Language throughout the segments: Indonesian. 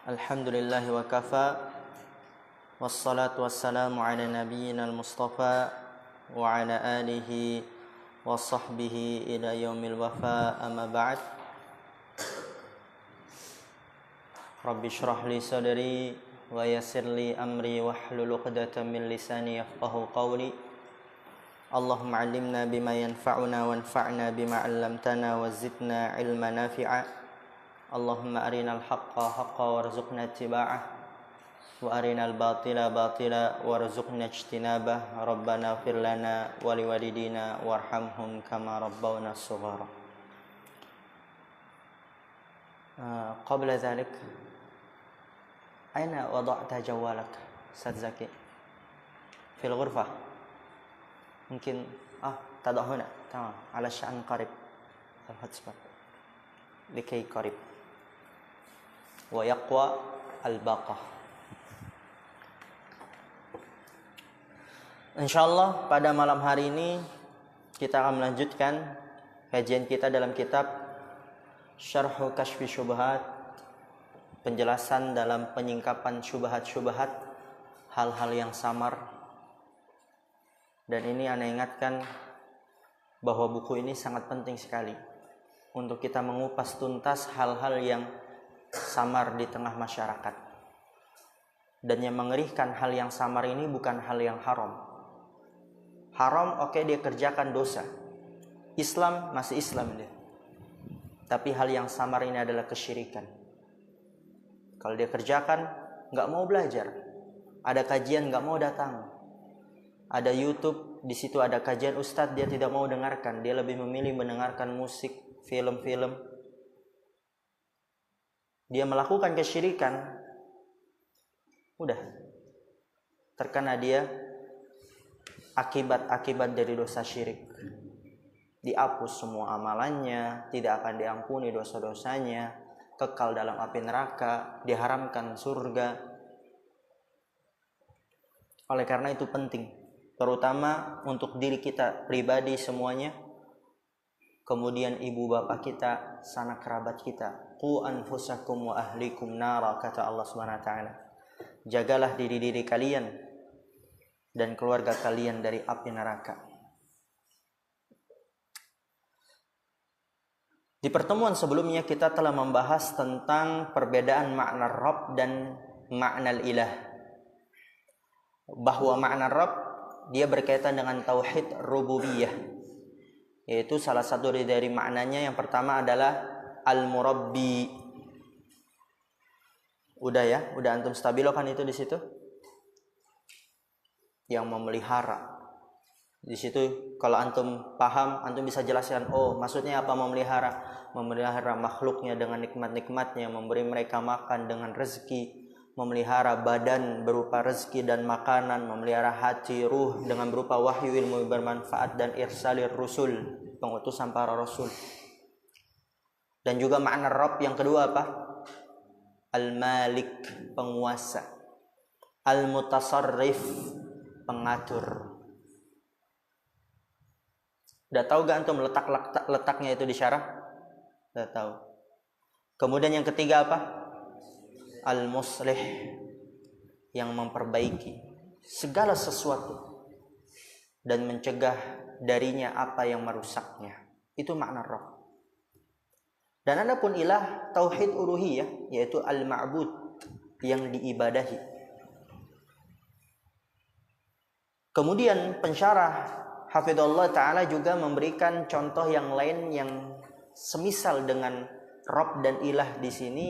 Alhamdulillahi wa kafa. Wassalatu wassalamu ala nabiyyina al-mustafa wa ala alihi wa sahbihi ila yaumil wafa, amma ba'd. Rabbi shrah li sadri wa yassir li amri wahlul 'uqdatam min lisani yafqahu qawli. Allahumma 'allimna bima yanfa'una wanfa'na bima 'allamtana wa zidna 'ilman nafi'a. Allahumma arinal haqqa haqqa warzuqna ittiba'ah wa arinal batila batila warzuqna ijtinabah. Rabbana ighfir lana wa liwalidina warhamhum kama rabbawna shighara. Qabla dhalik, aina wada'ta jawalak Ustaz Zaki? Fil ghurfah. Mungkin tadah huna, tamam, ala sya'an qarib al-hotspot likay qarib wa yaqwa al-baqah. Insyaallah pada malam hari ini kita akan melanjutkan kajian kita dalam kitab Syarhu Kashfi Syubhat, penjelasan dalam penyingkapan syubhat-syubhat, hal-hal yang samar. Dan ini ana ingatkan bahwa buku ini sangat penting sekali untuk kita mengupas tuntas hal-hal yang samar di tengah masyarakat. Dan yang mengerikan, hal yang samar ini bukan hal yang haram. Haram, oke, dia kerjakan dosa. Islam masih Islam dia. Tapi hal yang samar ini adalah kesyirikan. Kalau dia kerjakan, nggak mau belajar. Ada kajian, nggak mau datang. Ada YouTube, di situ ada kajian ustadz, dia tidak mau dengarkan. Dia lebih memilih mendengarkan musik, film-film. Dia melakukan kesyirikan, udah terkena dia akibat-akibat dari dosa syirik. Dihapus semua amalannya, tidak akan diampuni dosa-dosanya, kekal dalam api neraka, diharamkan surga. Oleh karena itu penting, terutama untuk diri kita pribadi semuanya, kemudian ibu bapak kita, sanak kerabat kita. Qu anfusakum wa ahlikum nara, kata Allah Subhanahu wa taala. Jagalah diri-diri kalian dan keluarga kalian dari api neraka. Di pertemuan sebelumnya kita telah membahas tentang perbedaan makna Rabb dan makna ilah. Bahwa makna Rabb dia berkaitan dengan tauhid rububiyah. Yaitu salah satu dari maknanya yang pertama adalah al-murabbi. Udah ya, udah antum stabilo kan itu di situ? Yang memelihara. Di situ kalau antum paham, antum bisa jelaskan, oh maksudnya apa memelihara? Memelihara makhluknya dengan nikmat-nikmatnya, memberi mereka makan dengan rezeki, memelihara badan berupa rezeki dan makanan, memelihara hati, ruh dengan berupa wahyu ilmu bermanfaat dan irsalir rusul, pengutusan para rasul. Dan juga makna Rabb yang kedua apa? Al-Malik, penguasa. Al-Mutasarrif, pengatur. Udah tahu gak antum letaknya itu di syarah? Udah tahu. Kemudian yang ketiga apa? Al-Muslih, yang memperbaiki segala sesuatu dan mencegah darinya apa yang merusaknya. Itu makna Rabb. Dan adapun ilah, tauhid uluhiyah, yaitu al-ma'bud, yang diibadahi. Kemudian pensyarah hafidhullah ta'ala juga memberikan contoh yang lain yang semisal dengan Rabb dan ilah di sini.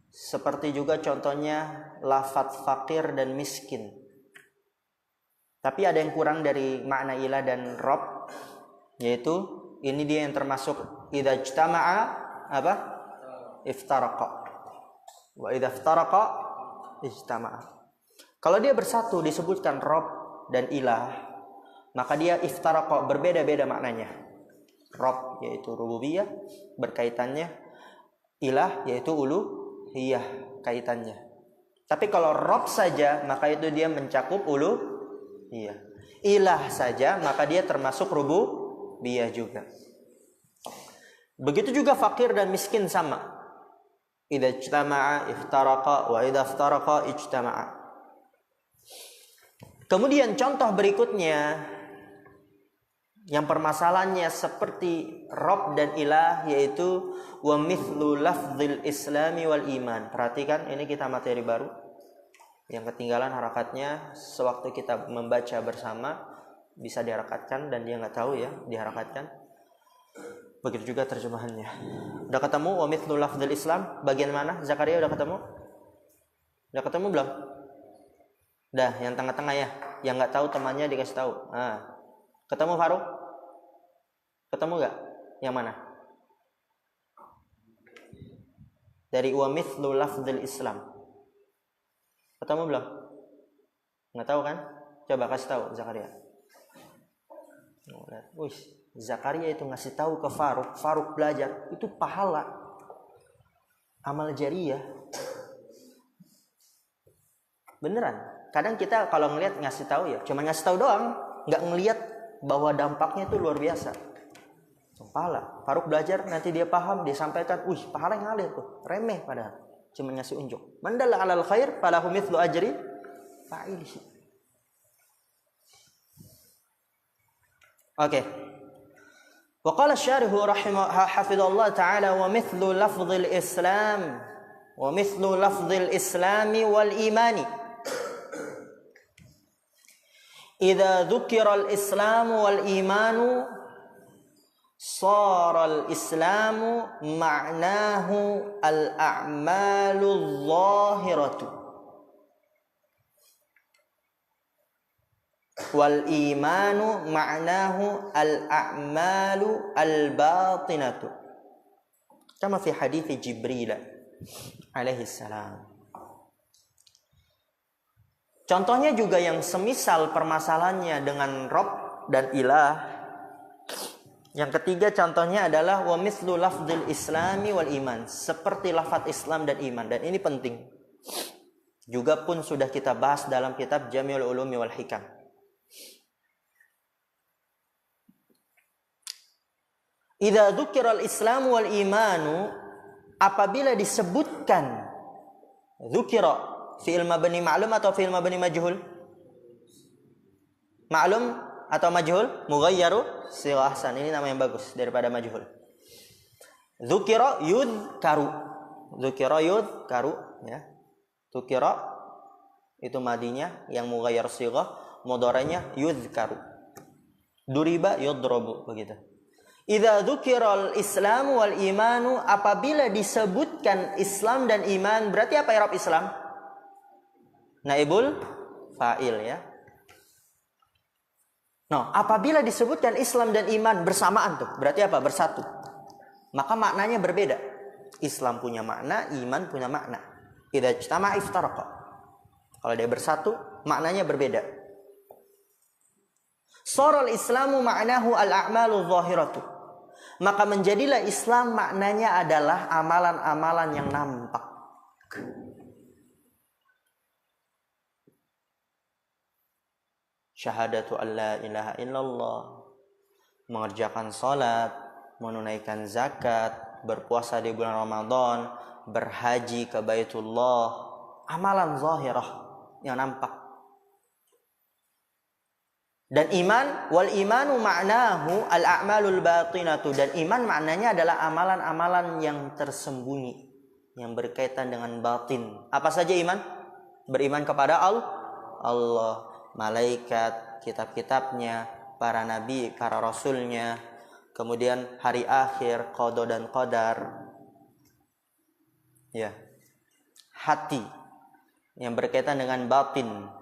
Seperti juga contohnya lafadz fakir dan miskin. Tapi ada yang kurang dari makna ilah dan Rabb, yaitu ini dia yang termasuk idza ijtama'a apa? Iftaraqa. Wa idza iftaraqa ijtama'a. Kalau dia bersatu disebutkan Rabb dan ilah, maka dia iftaraqa, berbeda-beda maknanya. Rabb yaitu rububiyah berkaitannya, ilah yaitu uluhiyah kaitannya. Tapi kalau Rabb saja maka itu dia mencakup uluhiyah. Ilah saja maka dia termasuk rububiyah juga. Begitu juga fakir dan miskin sama. idza ijtama'a iftaraqa wa idza iftaraqa ijtama'a. Kemudian contoh berikutnya yang permasalahannya seperti Rabb dan Ilah, yaitu wa mithlu lafdzil islami wal iman. Perhatikan, ini kita materi baru yang ketinggalan harakatnya sewaktu kita membaca bersama, bisa diharakatkan dan dia nggak tahu ya diharakatkan. Begitu juga terjemahannya. Udah ketemu wa mithlu lafdzil islam bagian mana? Zakaria udah ketemu? Udah ketemu belum? Dah, yang tengah-tengah ya. Yang nggak tahu temannya dikasih tahu. Nah, ketemu Faruk? Ketemu nggak? Yang mana? Dari wa mithlu lafdzil islam. Ketemu belum? Nggak tahu kan? Coba kasih tahu Zakaria. Wih, Zakaria itu ngasih tahu ke Faruk, Faruk belajar, itu pahala. Amal jariyah. Beneran. Kadang kita kalau ngelihat ngasih tahu ya, cuma ngasih tahu doang, nggak ngelihat bahwa dampaknya itu luar biasa. Pahala. Faruk belajar, nanti dia paham, dia sampaikan, wih, pahala yang ngalir tuh, remeh padahal. Cuma ngasih unjuk. Man dalla 'alal khair falahu mithlu ajri fa'ilihi. Oke. Wa qala asy-syarihu hafizallahu ta'ala wa mithlu lafdzil islam wa mithlu lafdzil islami wal imani. Idza dzukira al-islamu wal imanu صار الإسلام معناه الأعمال الظاهرة والإيمان معناه الأعمال الباطنة كما في حديث جبريل عليه السلام. Contohnya juga yang semisal permasalahannya dengan Rabb dan Ilah. Yang ketiga contohnya adalah wa mithlu lafdzil islami wal iman, seperti lafaz Islam dan iman, dan ini penting. Juga pun sudah kita bahas dalam kitab Jami'ul Ulumi wal Hikam. Idza dzukira al-islamu wal imanu, apabila disebutkan dzukira fi'il mabni ma'lum atau fi'il mabni majhul? Ma'lum atau majhul? Mughayyaru sighah ahsan. Ini nama yang bagus daripada majhul. Dzukira yudkaru. Dzukira yudkaru ya. Dzukira itu madinya yang mughayyar sighah, mudhari'nya yudkaru. Duriba yudrabu begitu. Idza dzukira al-islamu wal imanu, apabila disebutkan Islam dan iman, berarti apa i'rab Islam? Naibul fa'il ya. Nah, apabila disebutkan Islam dan iman bersamaan tuh, berarti apa? Bersatu. Maka maknanya berbeda. Islam punya makna, iman punya makna. Idza ijtama'a iftaraqa. Kalau dia bersatu, maknanya berbeda. Sharal Islamu ma'nahu al-a'malu dhahiratu. Maka menjadilah Islam maknanya adalah amalan-amalan yang nampak. Syahadatu an la ilaha illallah, mengerjakan salat, menunaikan zakat, berpuasa di bulan Ramadan, berhaji ke Baitullah, amalan zahirah yang nampak. Dan iman, wal imanu ma'nahu al-a'malul batinatu, dan iman maknanya adalah amalan-amalan yang tersembunyi, yang berkaitan dengan batin. Apa saja iman? Beriman kepada Allah, malaikat, kitab-kitabnya, para nabi, para rasulnya, kemudian hari akhir, qada dan qadar. Ya. Hati yang berkaitan dengan batin.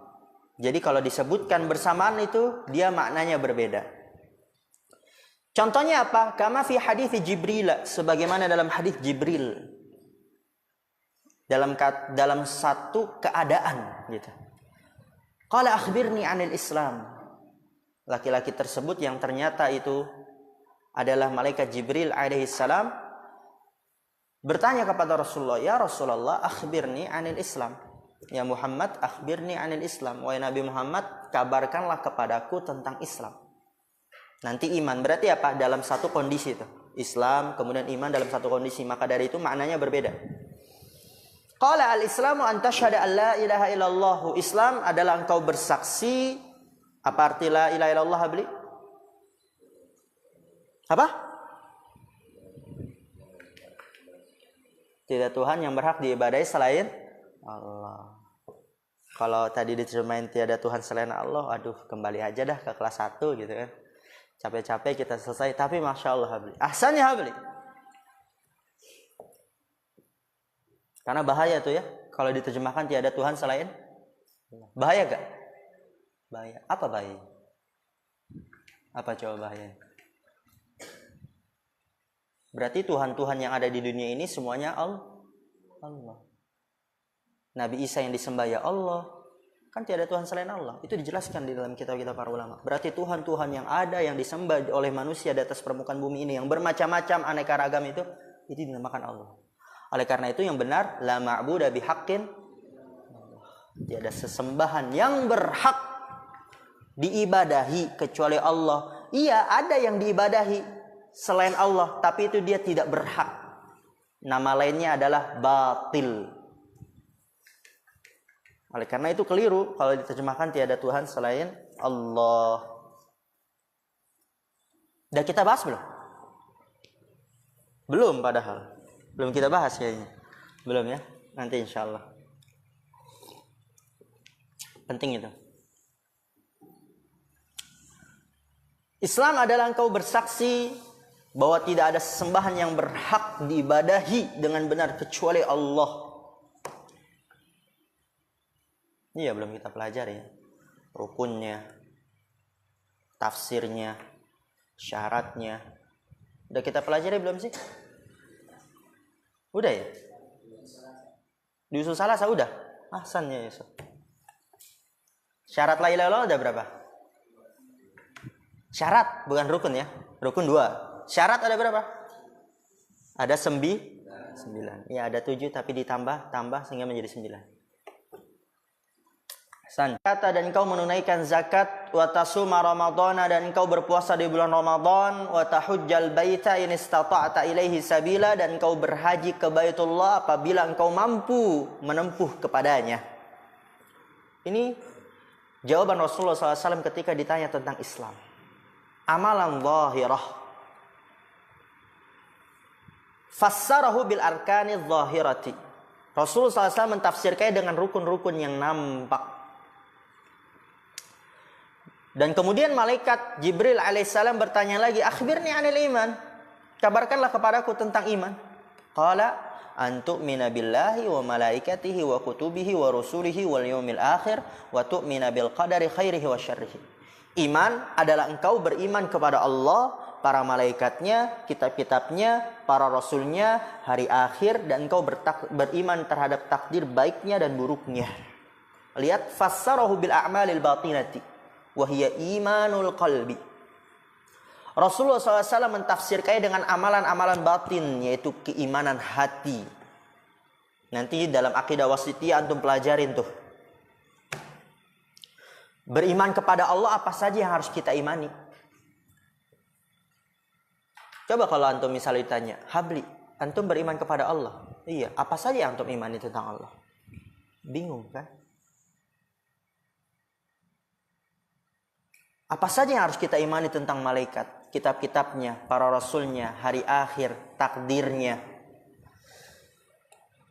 Jadi kalau disebutkan bersamaan itu dia maknanya berbeda. Contohnya apa? Kama fi hadits Jibril, sebagaimana dalam hadis Jibril. Dalam satu keadaan gitu. Qala akhbirni 'anil Islam. Laki-laki tersebut yang ternyata itu adalah malaikat Jibril alaihi salam bertanya kepada Rasulullah, "Ya Rasulullah, akhbirni 'anil Islam." Ya Muhammad, akhbirni 'anil Islam. Wahai Nabi Muhammad, kabarkanlah kepadaku tentang Islam. Nanti iman berarti apa? Dalam satu kondisi itu. Islam kemudian iman dalam satu kondisi, maka dari itu maknanya berbeda. Qala al-islamu an tashhada an la ilaha illallah. Islam adalah engkau bersaksi. Apa arti la ilaha illallah, Habli? Apa? Tidak Tuhan yang berhak diibadahi selain Allah. Kalau tadi diterjemahin tiada Tuhan selain Allah, aduh kembali aja dah ke kelas 1 gitu kan. Capek-capek kita selesai, tapi Masya Allah Habli. Ahsannya Habli. Karena bahaya tuh ya, kalau diterjemahkan tiada Tuhan selain Allah. Bahaya gak? Bahaya. Apa bahaya? Apa coba bahaya? Berarti Tuhan-Tuhan yang ada di dunia ini semuanya Allah. Nabi Isa yang disembah ya Allah. Kan tiada Tuhan selain Allah. Itu dijelaskan di dalam kitab-kitab para ulama. Berarti Tuhan-Tuhan yang ada, yang disembah oleh manusia di atas permukaan bumi ini, yang bermacam-macam aneka ragam itu dinamakan Allah. Oleh karena itu yang benar, la ma'budu bihaqqin. Tiada sesembahan yang berhak diibadahi kecuali Allah. Iya, ada yang diibadahi selain Allah, tapi itu dia tidak berhak. Nama lainnya adalah batil. Oleh karena itu keliru kalau diterjemahkan tiada Tuhan selain Allah. Udah kita bahas belum? Belum padahal. Belum kita bahas kayaknya. Belum ya? Nanti insyaallah. Penting itu. Islam adalah engkau bersaksi bahwa tidak ada sesembahan yang berhak diibadahi dengan benar kecuali Allah. Iya, belum kita pelajari ya. Rukunnya, tafsirnya, syaratnya. Udah kita pelajari belum sih? Udah ya? Di usul salasa udah? Ahsannya Yusuf. Syarat la ilaha illallah ada berapa? Syarat, bukan rukun ya. Rukun 2. Syarat ada berapa? Ada 9. Ya ada 7 tapi tambah sehingga menjadi 9. Kata dan engkau menunaikan zakat, wa tasuma ramadhana dan engkau berpuasa di bulan Ramadan, wa tahujjal baita in istata'ta ilaihi sabila dan engkau berhaji ke Baitullah apabila engkau mampu menempuh kepadanya. Ini jawaban Rasulullah SAW ketika ditanya tentang Islam. Amalan zahirah. Fassarahu bil arkani zahirati. Rasulullah SAW mentafsirkannya dengan rukun-rukun yang nampak. Dan kemudian malaikat Jibril alaihissalam bertanya lagi, akhbirni anil iman. Kabarkanlah kepadaku tentang iman. Qala an tu'mina billahi wa malaikatihi wa kutubihi wa rusulihi wal yawmil akhir wa tu'mina bil qadari khairihi wa syarrihi. Iman adalah engkau beriman kepada Allah, para malaikatnya, kitab-kitabnya, para rasulnya, hari akhir, dan engkau beriman terhadap takdir baiknya dan buruknya. Lihat, fassarahu bil a'malil batinati wa hiya imanul qalbi. Rasulullah SAW mentafsirkannya dengan amalan-amalan batin, yaitu keimanan hati. Nanti dalam akidah wasitiyah antum pelajarin tuh. Beriman kepada Allah apa saja yang harus kita imani. Coba kalau antum misalnya ditanya, Habli, antum beriman kepada Allah? Iya, apa saja yang antum imani tentang Allah? Bingung kan? Apa saja yang harus kita imani tentang malaikat, kitab-kitabnya, para rasulnya, hari akhir, takdirnya?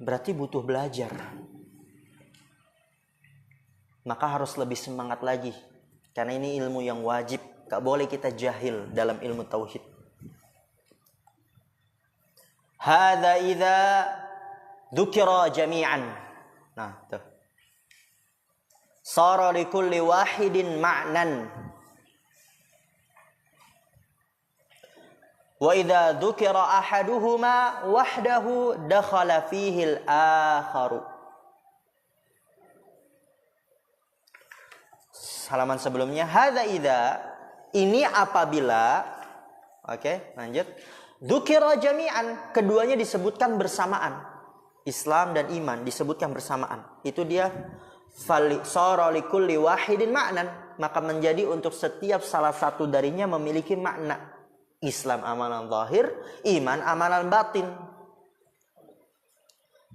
Berarti butuh belajar. Maka harus lebih semangat lagi. Karena ini ilmu yang wajib. Gak boleh kita jahil dalam ilmu tauhid. Hadza idza dzukira jami'an. Nah, tuh. Sara likulli wahidin ma'nan. Wa idza dzukira ahaduhuma wahdahu dakhala fihi al-akharu. Halaman sebelumnya, hadza idza, ini apabila, oke, lanjut. Dzukira jami'an, keduanya disebutkan bersamaan. Islam dan iman disebutkan bersamaan. Itu dia sara likulli wahidin ma'nan, maka menjadi untuk setiap salah satu darinya memiliki makna. Islam amalan zahir, iman amalan batin.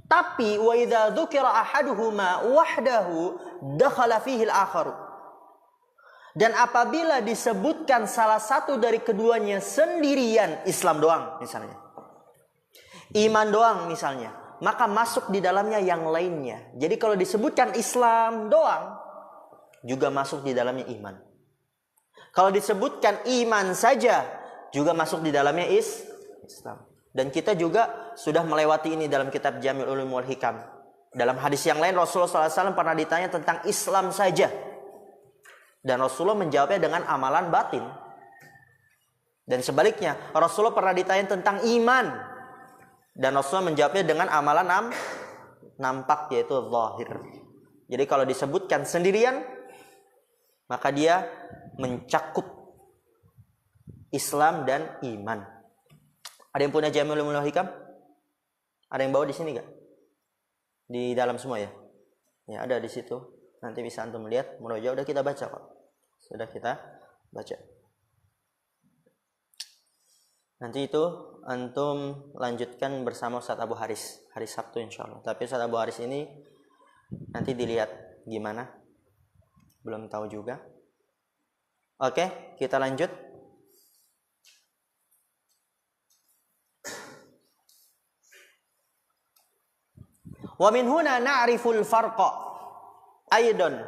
Tapi wa idza dzukira ahaduhuma wahdahu dakhala fihi al-akharu. Dan apabila disebutkan salah satu dari keduanya sendirian, Islam doang misalnya, iman doang misalnya, maka masuk di dalamnya yang lainnya. Jadi kalau disebutkan Islam doang, juga masuk di dalamnya iman. Kalau disebutkan iman saja, juga masuk di dalamnya Islam. Dan kita juga sudah melewati ini dalam kitab Jami'ul Ulum wal Hikam. Dalam hadis yang lain Rasulullah SAW pernah ditanya tentang Islam saja. Dan Rasulullah menjawabnya dengan amalan batin. Dan sebaliknya, Rasulullah pernah ditanya tentang iman. Dan Rasulullah menjawabnya dengan amalan nampak, yaitu zahir. Jadi kalau disebutkan sendirian, maka dia mencakup Islam dan iman. Ada yang punya Jami'ul Ulum wal Hikam? Ada yang bawa di sini gak? Di dalam semua ya? Ya ada di situ. Nanti bisa antum lihat. Murojaah udah kita baca kok. Sudah kita baca. Nanti itu antum lanjutkan bersama Ustaz Abu Haris hari Sabtu insyaallah. Tapi Ustaz Abu Haris ini nanti dilihat gimana. Belum tahu juga. Oke, kita lanjut. Wa min huna na'riful farqa aidan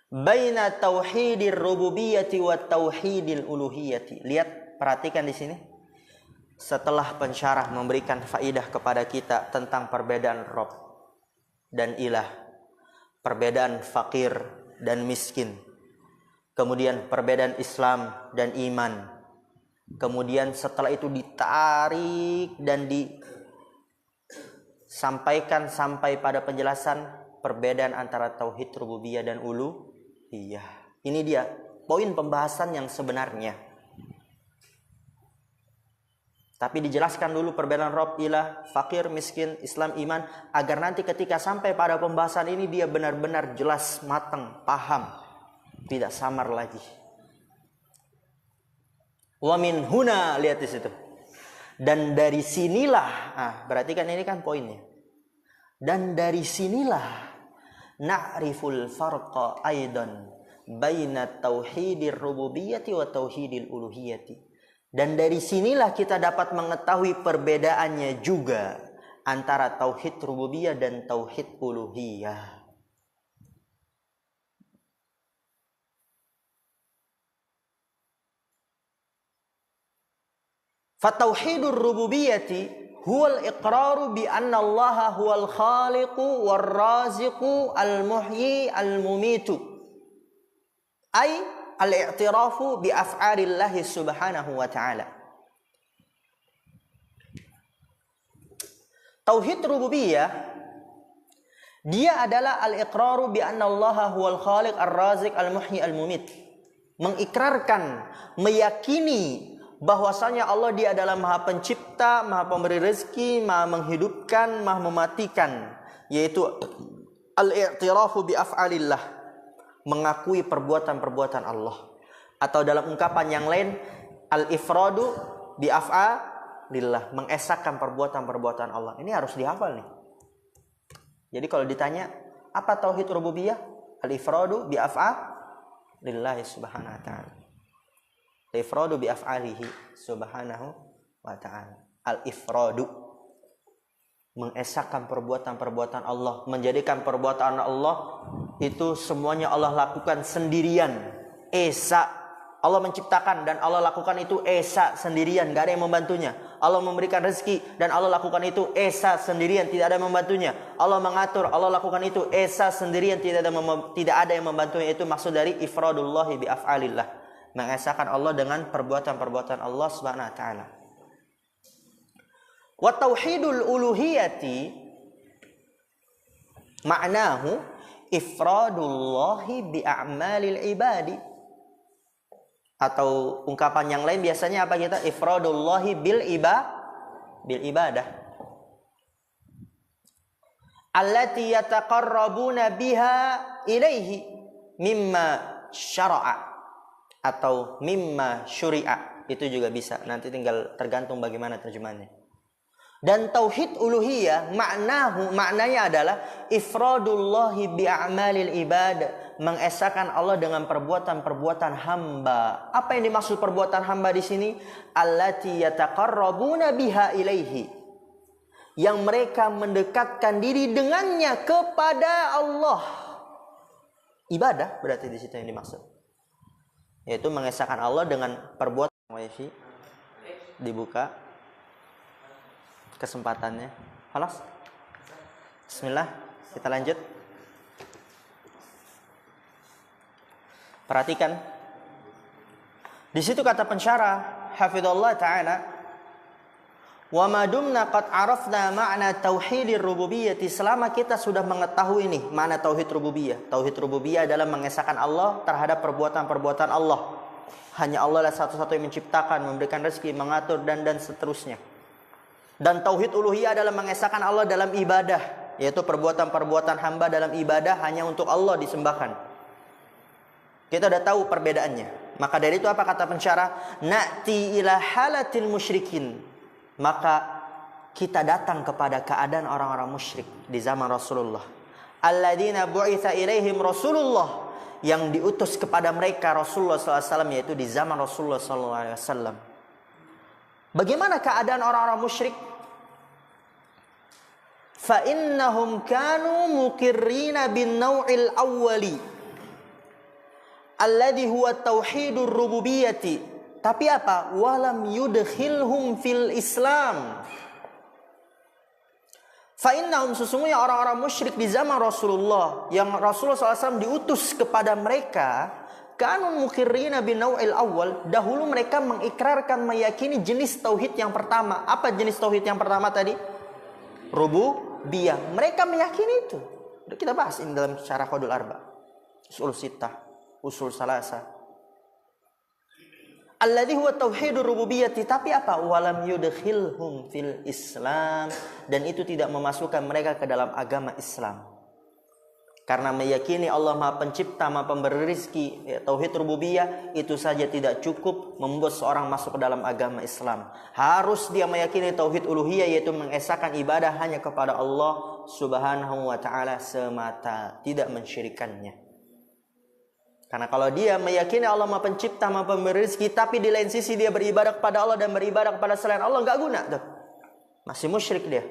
baina tauhidir rububiyyati wa tauhidil uluhiyyati. Lihat, perhatikan di sini. Setelah pensyarah memberikan faidah kepada kita tentang perbedaan Rabb dan ilah, perbedaan fakir dan miskin, kemudian perbedaan Islam dan iman, kemudian setelah itu ditarik dan sampaikan sampai pada penjelasan perbedaan antara tauhid rububiyah dan uluhiyah. Ini dia poin pembahasan yang sebenarnya. Tapi dijelaskan dulu perbedaan Rabb, ilah, fakir, miskin, Islam, iman, agar nanti ketika sampai pada pembahasan ini dia benar-benar jelas, matang, paham, tidak samar lagi. Wa min huna, lihat di situ. Dan dari sinilah, berarti kan ini kan poinnya. Dan dari sinilah na'riful farqa aidan baina tauhidir rububiyyati wa tauhidil uluhiyyati. Dan dari sinilah kita dapat mengetahui perbedaannya juga antara tauhid rububiyah dan tauhid uluhiyah. Fatauhidur rububiyyati huwal iqraru bi anna Allah huwal khaliqu war raziqu al muhyi al mumitu. Ay al-i'tirafu bi af'alillahi subhanahu wa ta'ala. Tauhid rububiyah dia adalah al-iqraru bi anna Allah huwal khaliq ar-raziq al muhyi al mumit. Mengikrarkan, meyakini bahwasanya Allah dia adalah Maha Pencipta, Maha Pemberi rezeki, Maha menghidupkan, Maha mematikan, yaitu al-i'tirafu bi af'alillah, mengakui perbuatan-perbuatan Allah. Atau dalam ungkapan yang lain, al-ifradu bi af'alillah, mengesahkan perbuatan-perbuatan Allah. Ini harus dihafal nih. Jadi kalau ditanya, apa tauhid rububiyah? Al-ifradu bi af'alillah subhanahu wa ta'ala. Al-ifradu bi af'alihi subhanahu wa ta'ala. Al-ifradu, mengesahkan perbuatan-perbuatan Allah, menjadikan perbuatan Allah itu semuanya Allah lakukan sendirian, esa. Allah menciptakan dan Allah lakukan itu esa sendirian, gak ada yang membantunya. Allah memberikan rezeki dan Allah lakukan itu esa sendirian, tidak ada yang membantunya. Allah mengatur, Allah lakukan itu esa sendirian, tidak ada yang membantunya. Itu maksud dari ifradullahi bi af'alillah, mengesahkan Allah dengan perbuatan-perbuatan Allah Subhanahu wa taala. Wa tauhidul uluhiyati ma'nahu ifradullahi bi a'malil ibadi. Atau ungkapan yang lain biasanya apa kita? Ifradullahi bil ibadah. Allati yataqarrabuna biha ilaihi mimma syara'a atau mimma syuri'a. Itu juga bisa. Nanti tinggal tergantung bagaimana terjemahannya. Dan tauhid uluhiyah maknanya adalah ifradullahi bi'amalil ibad, mengesahkan Allah dengan perbuatan-perbuatan hamba. Apa yang dimaksud perbuatan hamba di sini? Allati yataqarrabuna biha ilaihi, yang mereka mendekatkan diri dengannya kepada Allah. Ibadah berarti di situ yang dimaksud, yaitu mengesahkan Allah dengan perbuatan. Wifi dibuka kesempatannya. Halas. Bismillah, kita lanjut. Perhatikan. Di situ kata pensyarah hafizallahu taala, wa ma dumna qad arafna ma'na tauhidir rububiyyah, selama kita sudah mengetahui nih makna tauhid rububiyah. Tauhid rububiyah adalah mengesahkan Allah terhadap perbuatan-perbuatan Allah. Hanya Allah lah satu-satu yang menciptakan, memberikan rezeki, mengatur dan seterusnya. Dan tauhid uluhiyah adalah mengesahkan Allah dalam ibadah, yaitu perbuatan-perbuatan hamba dalam ibadah hanya untuk Allah disembahkan. Kita sudah tahu perbedaannya. Maka dari itu apa kata pensyarah? Na'ti ila halatil musyrikin. Maka kita datang kepada keadaan orang-orang musyrik di zaman Rasulullah. Alladzina bu'itsa ilaihim Rasulullah, yang diutus kepada mereka Rasulullah SAW, yaitu di zaman Rasulullah SAW. Bagaimana keadaan orang-orang musyrik? Fa innahum kanu muqirrina bin naw'il awwali alladhi huwa tauhidur rububiyyati. Tapi apa? Walam yudkhilhum fil Islam. Fa innahum, sesungguhnya orang-orang musyrik di zaman Rasulullah, yang Rasulullah SAW diutus kepada mereka, kanun muqirrina bin naw'il awal, dahulu mereka mengikrarkan, meyakini jenis tauhid yang pertama. Apa jenis tauhid yang pertama tadi? Rububiyah. Mereka meyakini itu. Udah kita bahas ini dalam syarah Qadul Arba, usul sittah, usul salasa. Alladhi huwa tauhidur rububiyyati, tapi apa? Walam yudkhilhum fil Islam, dan itu tidak memasukkan mereka ke dalam agama Islam. Karena meyakini Allah Maha Pencipta, Maha Pemberi rezeki, ya, tauhid rububiyah itu saja tidak cukup membuat seorang masuk ke dalam agama Islam. Harus dia meyakini tauhid uluhiyah, yaitu mengesahkan ibadah hanya kepada Allah Subhanahu wa taala semata, tidak mensyirikannya. Karena kalau dia meyakini Allah Maha Pencipta, Maha Pemberi rezeki, tapi di lain sisi dia beribadah kepada Allah dan beribadah kepada selain Allah, enggak guna tuh. Masih musyrik dia.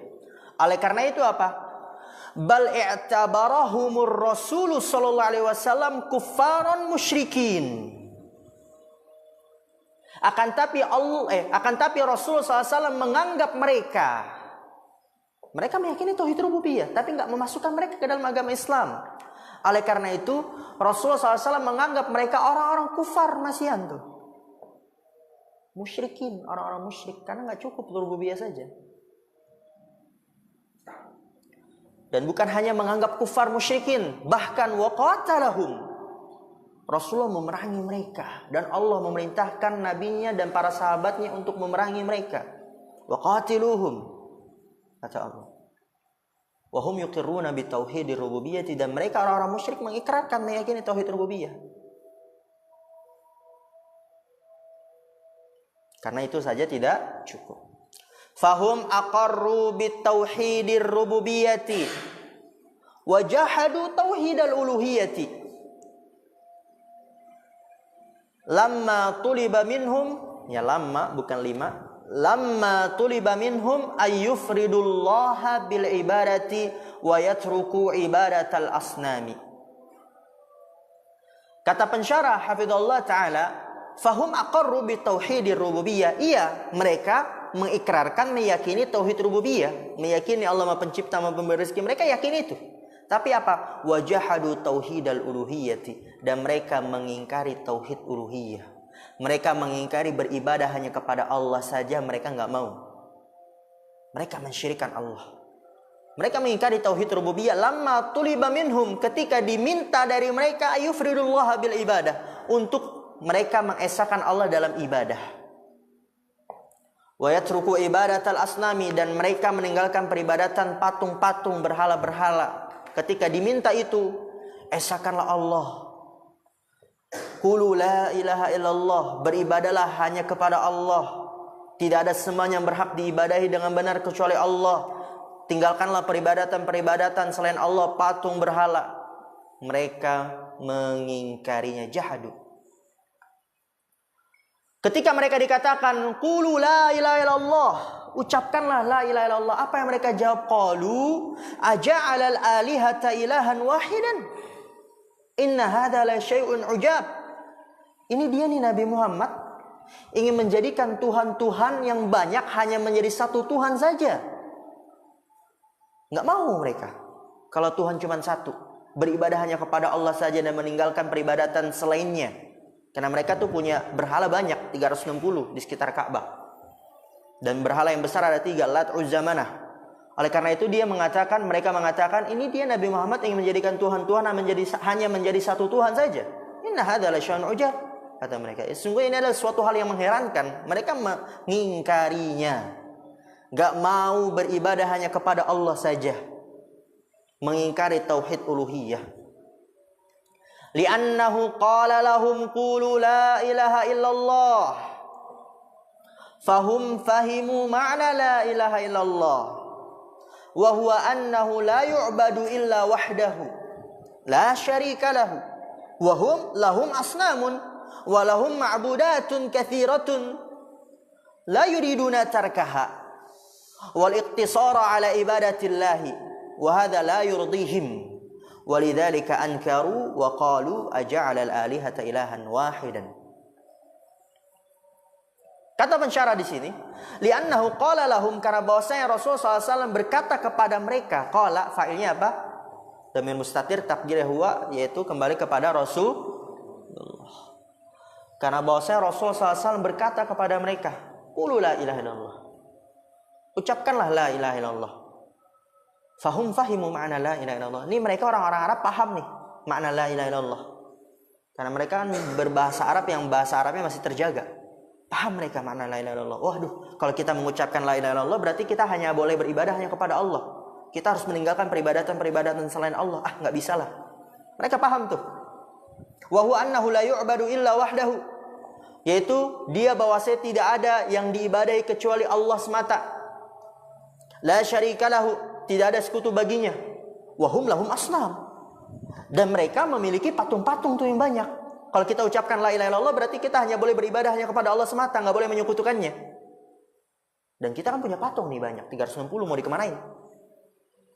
Oleh karena itu apa? Bal i'tabarahumur Rasul sallallahu alaihi wasallam kuffaran musyrikin. Akan tapi Rasul sallallahu alaihi wasallam menganggap mereka meyakini tauhid rububiyah, tapi enggak memasukkan mereka ke dalam agama Islam. Oleh karena itu Rasulullah SAW menganggap mereka orang-orang kufar masihan tuh, musyrikin, orang-orang musyrik, karena nggak cukup rububiyah saja. Dan bukan hanya menganggap kufar musyrikin, bahkan waqatalahum, Rasulullah memerangi mereka, dan Allah memerintahkan nabinya dan para sahabatnya untuk memerangi mereka. Waqatiluhum, kata Allah. Wahum yuqirruna bi tauhidir rububiyyah, dan mereka orang-orang musyrik mengikrarkan, meyakini tauhid rububiyah. Karena itu saja tidak cukup. Fahum aqarru bi tauhidir rububiyyati wa jahadu tauhidal uluhiyyati. Lamma tuliba minhum, ya lamma bukan lima. Lamma tuliba minhum ayyufridullaha bil ibadati wa yatruku ibadatal asnami. Kata pensyarah hafizallahu taala, fahum aqarru bi tauhidir rububiyyah. Iya, mereka mengikrarkan, meyakini tauhid rububiyah, meyakini Allah Maha Pencipta, Maha Pemberi rezeki. Mereka yakin itu. Tapi apa? Wajahadu tauhidal uluhiyyati, dan mereka mengingkari tauhid uluhiyah. Mereka mengingkari beribadah hanya kepada Allah saja, mereka enggak mau. Mereka mensyirikkan Allah. Mereka mengingkari tauhid rububiyah. Lamma tuliba minhum, ketika diminta dari mereka ayufridullah bil ibadah, untuk mereka mengesahkan Allah dalam ibadah. Wa yatruku ibadatal asnami, dan mereka meninggalkan peribadatan patung-patung, berhala-berhala. Ketika diminta itu, esahkanlah Allah. Qulu la ilaha illallah, beribadalah hanya kepada Allah, Tidak ada sembahan yang berhak diibadahi dengan benar kecuali Allah. Tinggalkanlah peribadatan-peribadatan selain Allah, patung, berhala. Mereka mengingkarinya, jahadu. Ketika mereka dikatakan qulu la ilaha illallah, ucapkanlah la ilaha illallah, apa yang mereka jawab? Qalu aja'alal alihata ilahan wahidan inna hadza la syai'un ujab. Ini dia nih Nabi Muhammad ingin menjadikan Tuhan-Tuhan yang banyak hanya menjadi satu Tuhan saja. Nggak mau mereka kalau Tuhan cuma satu, beribadah hanya kepada Allah saja dan meninggalkan peribadatan selainnya. Karena mereka tuh punya berhala banyak, 360 di sekitar Ka'bah. Dan berhala yang besar ada 3, Lat, Uzza, Manah. Oleh karena itu mereka mengatakan ini dia Nabi Muhammad ingin menjadikan Tuhan-Tuhan hanya menjadi satu Tuhan saja. Inna hadza la syai'un ujab, kata mereka. Sungguh ini adalah suatu hal yang mengherankan. Mereka mengingkarinya. Gak mau beribadah hanya kepada Allah saja. Mengingkari tauhid uluhiyah. Li'annahu qala lahum qulu la ilaha illallah. Fahum fahimu ma'na la ilaha illallah. Wa huwa annahu la yu'badu illa wahdahu. La syarika lahu. Wa hum lahum asnamun. Wa lahum ma'budatun kathiratun. La yuriduna tarkaha. Wal iqtisara ala ibadatillahi. Wa hadha la yurdihim. Walidzalika ankaru wa qalu aja'alal alihata ilahan wahidan. Kata pensyarah di sini, li'annahu qala lahum, karena bahwasanya Rasulullah SAW berkata kepada mereka. Qala fa'ilnya apa? Dhamir mustatir takdirnya huwa, yaitu kembali kepada Rasulullah. Karena bahwasanya Rasulullah SAW berkata kepada mereka, qulu la ilaha illallah. Ucapkanlah la ilaha illallah. Fahum fahimu ma'na la ilaha illallah. Ini mereka orang-orang Arab paham nih makna la ilaha illallah. Karena mereka kan berbahasa Arab yang bahasa Arabnya masih terjaga. Paham mereka makna la ilaha illallah. Waduh, kalau kita mengucapkan la ilaha illallah berarti kita hanya boleh beribadah hanya kepada Allah. Kita harus meninggalkan peribadatan-peribadatan selain Allah. Nggak bisa lah. Mereka paham tuh. Wa huwa annahu la yu'badu illa wahdahu. Yaitu dia bahwasanya tidak ada yang diibadahi kecuali Allah semata. La syarika lahu, tidak ada sekutu baginya. Wahum lahum asnam. Dan mereka memiliki patung-patung tuh yang banyak. Kalau kita ucapkan la ilaha illallah berarti kita hanya boleh beribadah hanya kepada Allah semata, nggak boleh menyekutukannya. Dan kita kan punya patung nih banyak, 360, mau dikemanain?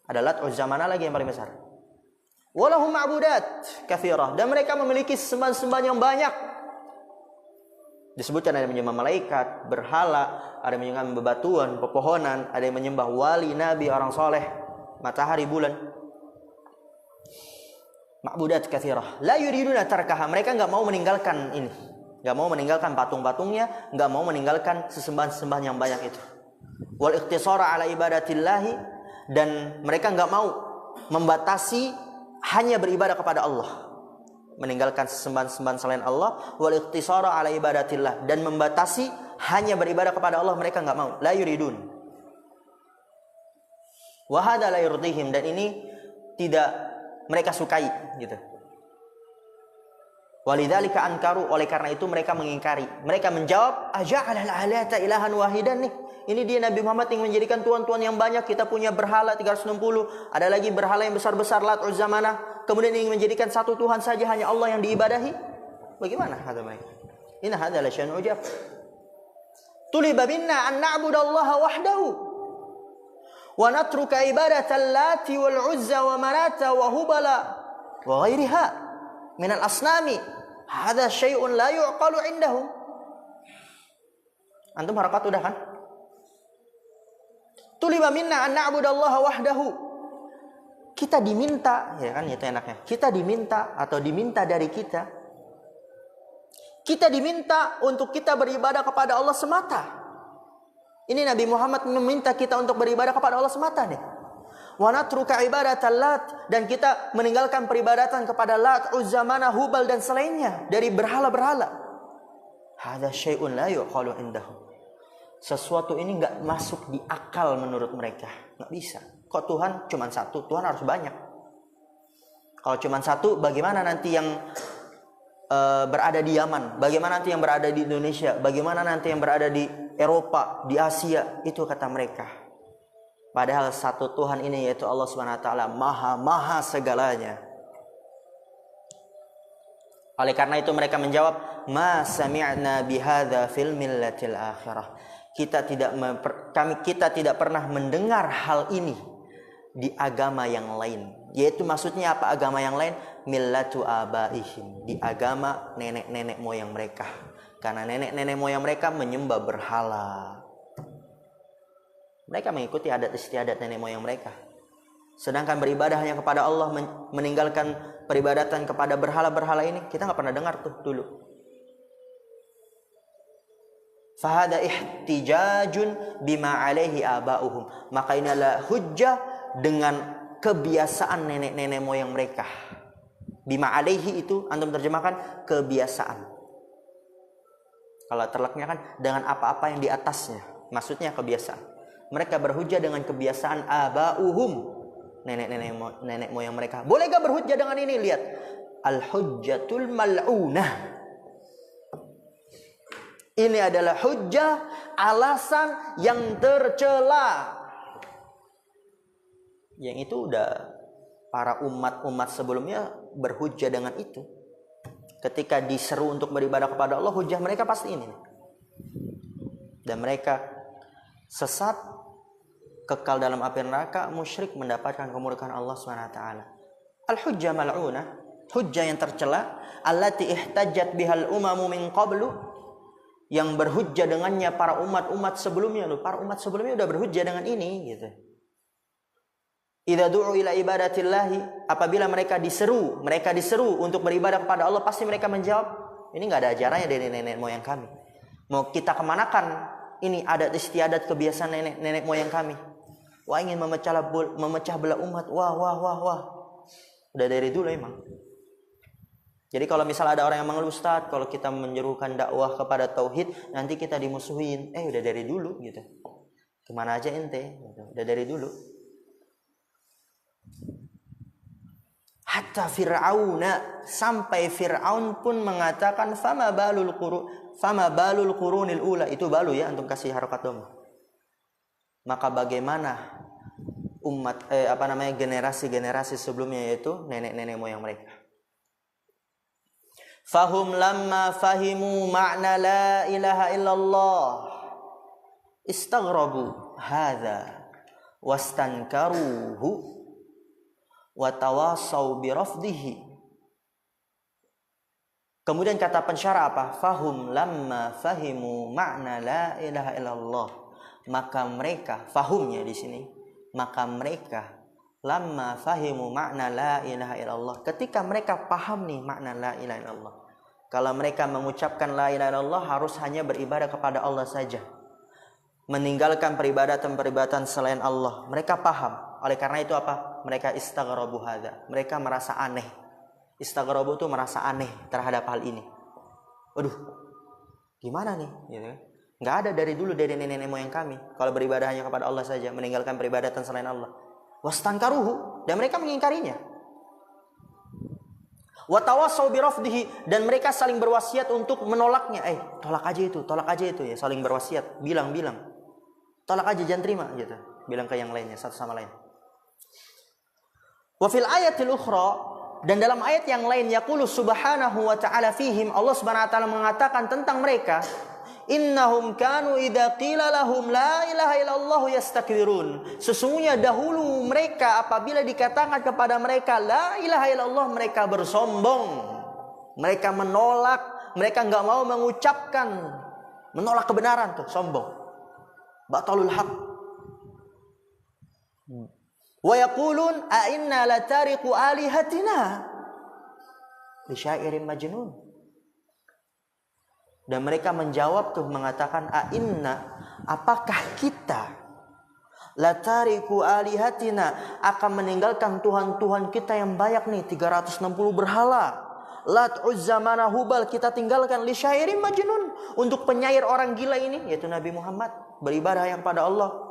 Ada Lat, Uzza, Manah lagi yang paling besar. Walahum ma'budat katsirah, dan mereka memiliki sembahan-sembahan yang banyak. Disebutkan ada yang menyembah malaikat, berhala, ada yang menyembah bebatuan, pepohonan, ada yang menyembah wali, nabi, orang soleh, matahari, bulan. Ma'budat katsirah. La yuriduna tarkaha. Mereka enggak mau meninggalkan ini. Enggak mau meninggalkan patung-patungnya, enggak mau meninggalkan sesembahan-sesembahan yang banyak itu. Wal ikhtisara ala ibadatillahi, dan mereka enggak mau membatasi hanya beribadah kepada Allah. Meninggalkan sesembahan-sembahan selain Allah, wal ikhtisara ala ibadatillah, dan membatasi hanya beribadah kepada Allah mereka enggak mau. La yuridun. Wa hadza la yurdihim, dan ini tidak mereka sukai gitu. Walidzalika ankaru, oleh karena itu mereka mengingkari. Mereka menjawab, aja'alal alihata ilahan wahidan nih. Ini dia Nabi Muhammad yang menjadikan tuhan-tuhan yang banyak. Kita punya berhala 360, ada lagi berhala yang besar-besar, Lat, Uzza, Manah. Kemudian ingin menjadikan satu Tuhan saja, hanya Allah yang diibadahi. Bagaimana kata mereka? Inna hadza la syai'un ujab. Tuliba binna an na'budallaha wahdahu wa natruka ibadatal lati wal uzza wa manata wa hubala wa ghairiha minal asnami. Hadza syai'un la yu'qalu indahum. Antum harakat udah kan? Tuliba minna an na'budallaha wahdahu. Kita diminta, ya kan itu enaknya. Kita diminta atau diminta dari kita. Kita diminta untuk kita beribadah kepada Allah semata. Ini Nabi Muhammad meminta kita untuk beribadah kepada Allah semata nih. Wa natruka ibadatal lat, dan kita meninggalkan peribadatan kepada Lat, Uzza, Manah, Hubal dan selainnya dari berhala-berhala. Hadza syai'un la yuqalu indahum. Sesuatu ini enggak masuk di akal menurut mereka. Enggak bisa. Kok Tuhan cuma satu? Tuhan harus banyak. Kalau cuma satu, bagaimana nanti yang berada di Yaman, bagaimana nanti yang berada di Indonesia, bagaimana nanti yang berada di Eropa, di Asia, itu kata mereka. Padahal satu Tuhan ini yaitu Allah Subhanahu wa taala maha segalanya. Oleh karena itu mereka menjawab, ma sami'na bihadza fil millatil akhirah. Kita tidak pernah mendengar hal ini di agama yang lain. Yaitu maksudnya apa agama yang lain? Millatu abaihim, di agama nenek-nenek moyang mereka. Karena nenek-nenek moyang mereka menyembah berhala. Mereka mengikuti adat istiadat nenek moyang mereka. Sedangkan beribadah hanya kepada Allah, meninggalkan peribadatan kepada berhala-berhala ini, kita nggak pernah dengar tuh dulu. Fahada ihtijajun bima alaihi aba'uhum. Maka ini adalah hujjah dengan kebiasaan nenek-nenek moyang mereka. Bima alaihi itu antum terjemahkan kebiasaan. Kalau terleknya kan dengan apa-apa yang di atasnya, maksudnya kebiasaan. Mereka berhujjah dengan kebiasaan aba'uhum, nenek moyang mereka. Boleh gak berhujjah dengan ini? Lihat, al-hujjatul mal'unah. Ini adalah hujjah, alasan yang tercela. Yang itu udah para umat-umat sebelumnya berhujjah dengan itu. Ketika diseru untuk beribadah kepada Allah, hujjah mereka pasti ini. Dan mereka sesat, kekal dalam api neraka, musyrik, mendapatkan kemurkaan Allah SWT. Al-hujjah mal'unah, hujjah yang tercela, allati ihtajat bihal umamu min qablu, yang berhujjah dengannya para umat-umat sebelumnya. Para umat sebelumnya udah berhujjah dengan ini gitu. Idza du'u ila ibadatillahi, apabila mereka diseru untuk beribadah kepada Allah, pasti mereka menjawab, ini enggak ada ajarannya dari nenek moyang kami. Mau kita kemanakan ini adat istiadat kebiasaan nenek moyang kami? Wah, ingin memecah belah umat. Wah. Udah dari dulu emang. Jadi kalau misalnya ada orang yang mengeluh, Ustaz, kalau kita menyerukan dakwah kepada tauhid, nanti kita dimusuhin. Udah dari dulu gitu. Kemana aja ente? Gitu. Udah dari dulu. Hatta Fir'auna, sampai Fir'aun pun mengatakan fama balul qurunil ula. Itu balu ya, antum kasih harokat doma. Maka bagaimana generasi-generasi sebelumnya, yaitu nenek-nenek moyang mereka. Fahum lamma fahimu ma'na la ilaha illallah istaghrabu hadza wastankaruhu wa tawasaw birafdihi. Kemudian kata pensyarah apa? Fahum lamma fahimu ma'na la ilaha illallah. Maka mereka, fahumnya di sini, maka mereka lamma fahimu makna la ilaha illallah, ketika mereka paham nih makna la ilaha illallah, kalau mereka mengucapkan la ilaha illallah harus hanya beribadah kepada Allah saja, meninggalkan peribadatan selain Allah, mereka paham. Oleh karena itu apa? Mereka istaghrabu hadza, mereka merasa aneh. Istaghrabu itu merasa aneh terhadap hal ini. Waduh, gimana nih? Gitu. Nggak ada dari dulu dari nenek moyang kami kalau beribadah hanya kepada Allah saja, meninggalkan peribadatan selain Allah. Wastankaruhu, dan mereka mengingkarinya. Wa tawassaw birafdihi, dan mereka saling berwasiat untuk menolaknya. Tolak aja itu ya, saling berwasiat, bilang. Tolak aja, jangan terima gitu. Bilang ke yang lainnya satu sama lain. Wa fil ayatil ukhra, dan dalam ayat yang lain, yaqulu subhanahu wa ta'ala fihim, Allah Subhanahu wa ta'ala mengatakan tentang mereka, innahum kanu idza qila lahum la ilaha illallah yastakbirun. Sesungguhnya dahulu mereka apabila dikatakan kepada mereka la ilaha illallah, mereka bersombong, mereka menolak, mereka enggak mau mengucapkan, menolak kebenaran tuh, sombong. Batalul haq. Wa yaqulun a inna latariqu alihatina li syairin majnun. Dan mereka menjawab tuh, mengatakan apakah kita latariku alihatina, akan meninggalkan Tuhan-Tuhan kita yang banyak nih, 360 berhala, Lat, Uzza, Manah, Hubal, kita tinggalkan li syairin majnun, untuk penyair orang gila ini, yaitu Nabi Muhammad, beribadah yang pada Allah.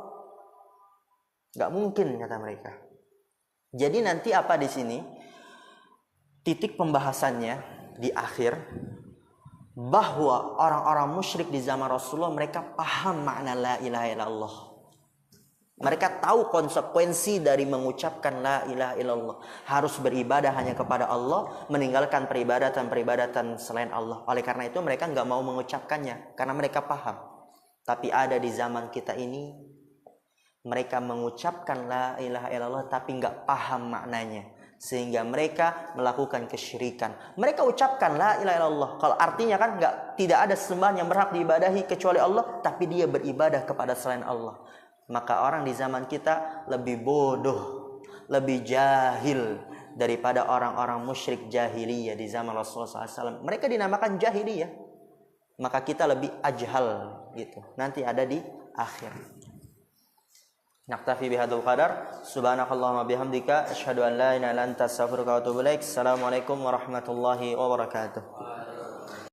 Gak mungkin, kata mereka. Jadi nanti apa di sini? Titik pembahasannya, di akhir bahwa orang-orang musyrik di zaman Rasulullah mereka paham makna la ilaha illallah. Mereka tahu konsekuensi dari mengucapkan la ilaha illallah. Harus beribadah hanya kepada Allah, meninggalkan peribadatan selain Allah. Oleh karena itu mereka nggak mau mengucapkannya, karena mereka paham. Tapi ada di zaman kita ini, mereka mengucapkan la ilaha illallah tapi nggak paham maknanya. Sehingga mereka melakukan kesyirikan. Mereka ucapkan la ilaha illallah. Kalau artinya kan tidak ada sembahan yang berhak diibadahi kecuali Allah, tapi dia beribadah kepada selain Allah. Maka orang di zaman kita lebih bodoh, lebih jahil daripada orang-orang musyrik jahiliyah di zaman Rasulullah SAW. Mereka dinamakan jahiliyah, maka kita lebih ajhal gitu. Nanti ada di akhir. Naktafi bihadzal qadar. Subhanakallahumma bihamdika asyhadu an la ilaha illa anta astaghfiruka wa atubu ilaik. Assalamualaikum warahmatullahi wabarakatuh.